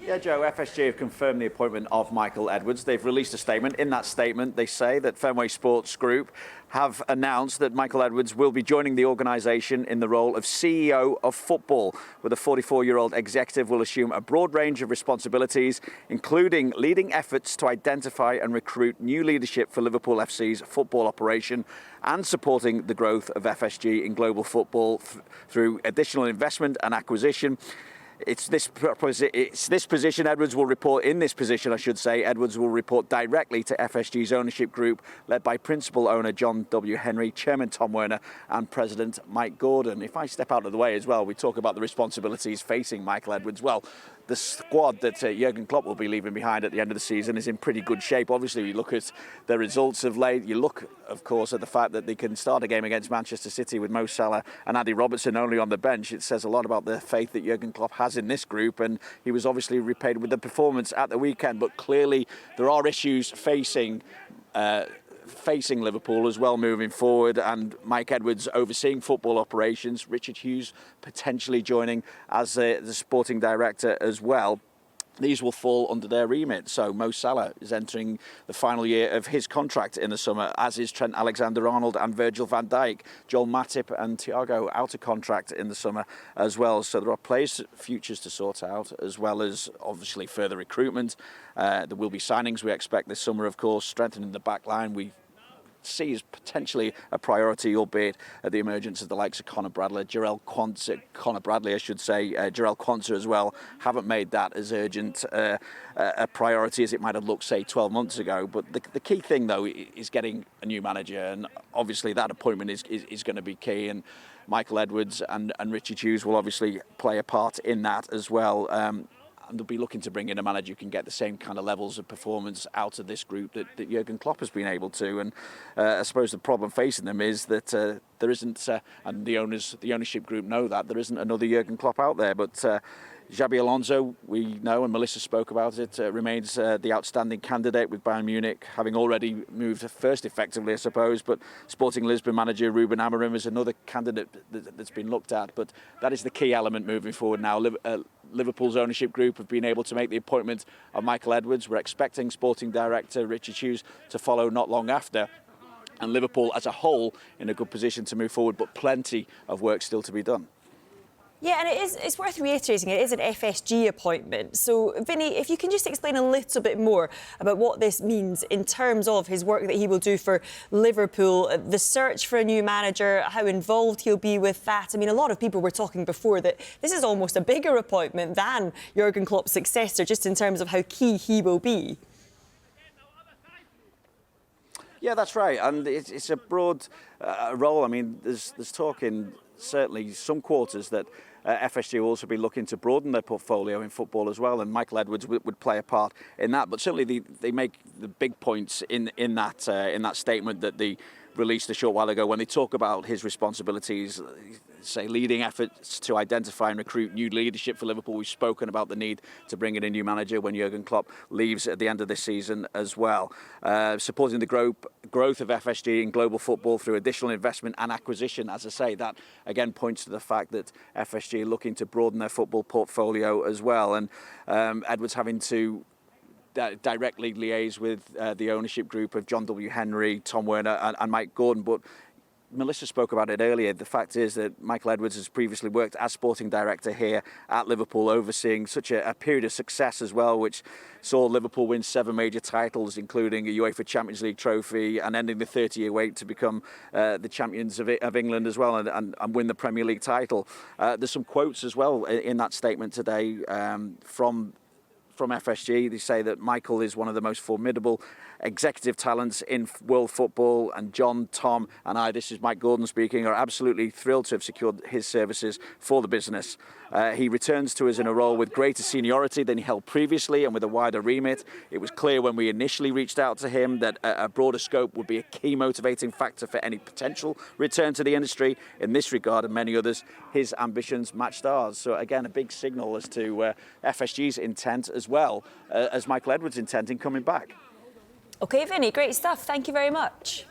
Yeah, Joe, FSG have confirmed the appointment of Michael Edwards. They've released a statement. In that statement, they say that Fenway Sports Group have announced that Michael Edwards will be joining the organisation in the role of CEO of football, where the 44-year-old executive will assume a broad range of responsibilities, including leading efforts to identify and recruit new leadership for Liverpool FC's football operation and supporting the growth of FSG in global football through additional investment and acquisition. It's this position Edwards will report in this position, I should say. Edwards will report directly to FSG's ownership group, led by principal owner John W. Henry, chairman Tom Werner, and president Mike Gordon. If I step out of the way as well, we talk about the responsibilities facing Michael Edwards. Well, the squad that Jurgen Klopp will be leaving behind at the end of the season is in pretty good shape. Obviously, you look at the results of late. You look, of course, at the fact that they can start a game against Manchester City with Mo Salah and Andy Robertson only on the bench. It says a lot about the faith that Jurgen Klopp has in this group, and he was obviously repaid with the performance at the weekend. But clearly, there are issues facing Liverpool as well moving forward, and Mike Edwards overseeing football operations, Richard Hughes potentially joining as the sporting director as well. These will fall under their remit. So Mo Salah is entering the final year of his contract in the summer, as is Trent Alexander-Arnold and Virgil van Dijk. Joel Matip and Thiago out of contract in the summer as well. So there are players' futures to sort out, as well as obviously further recruitment. There will be signings we expect this summer, of course, strengthening the back line. We see as potentially a priority, albeit at the emergence of the likes of Conor Bradley, Jarell Quansah as well, haven't made that as urgent a priority as it might have looked, say, 12 months ago. But the key thing, though, is getting a new manager, and obviously that appointment is going to be key, and Michael Edwards and Richard Hughes will obviously play a part in that as well. And they'll be looking to bring in a manager who can get the same kind of levels of performance out of this group that Jurgen Klopp has been able to. And I suppose the problem facing them is that there isn't, and the ownership group know that, there isn't another Jurgen Klopp out there. But Xabi Alonso, we know, and Melissa spoke about it, remains the outstanding candidate, with Bayern Munich having already moved first effectively, I suppose. But Sporting Lisbon manager Ruben Amorim is another candidate that's been looked at. But that is the key element moving forward now. Liverpool's ownership group have been able to make the appointment of Michael Edwards. We're expecting sporting director Richard Hughes to follow not long after. And Liverpool as a whole in a good position to move forward, but plenty of work still to be done. Yeah, and it's worth reiterating, it is an FSG appointment. So, Vinny, if you can just explain a little bit more about what this means in terms of his work that he will do for Liverpool, the search for a new manager, how involved he'll be with that. I mean, a lot of people were talking before that this is almost a bigger appointment than Jurgen Klopp's successor, just in terms of how key he will be. Yeah, that's right. And it's a broad role. I mean, there's talk in certainly some quarters that FSG will also be looking to broaden their portfolio in football as well, and Michael Edwards would play a part in that. But certainly they make the big points in that statement that they released a short while ago when they talk about his responsibilities, say leading efforts to identify and recruit new leadership for Liverpool. We've spoken about the need to bring in a new manager when Jurgen Klopp leaves at the end of this season as well. Supporting the growth of FSG in global football through additional investment and acquisition. As I say, that again points to the fact that FSG are looking to broaden their football portfolio as well. And Edwards having to directly liaise with the ownership group of John W. Henry, Tom Werner and Mike Gordon. But Melissa spoke about it earlier. The fact is that Michael Edwards has previously worked as sporting director here at Liverpool, overseeing such a period of success as well, which saw Liverpool win 7 major titles, including a UEFA Champions League trophy, and ending the 30-year wait to become the champions of England as well, and win the Premier League title. There's some quotes as well in that statement today from FSG. They say that Michael is one of the most formidable executive talents in world football, and John, Tom and I, this is Mike Gordon speaking, are absolutely thrilled to have secured his services for the business. He returns to us in a role with greater seniority than he held previously and with a wider remit. It was clear when we initially reached out to him that a broader scope would be a key motivating factor for any potential return to the industry. In this regard and many others, his ambitions matched ours. So again, a big signal as to FSG's intent as well as Michael Edwards' intent in coming back. OK, Vinny, great stuff. Thank you very much.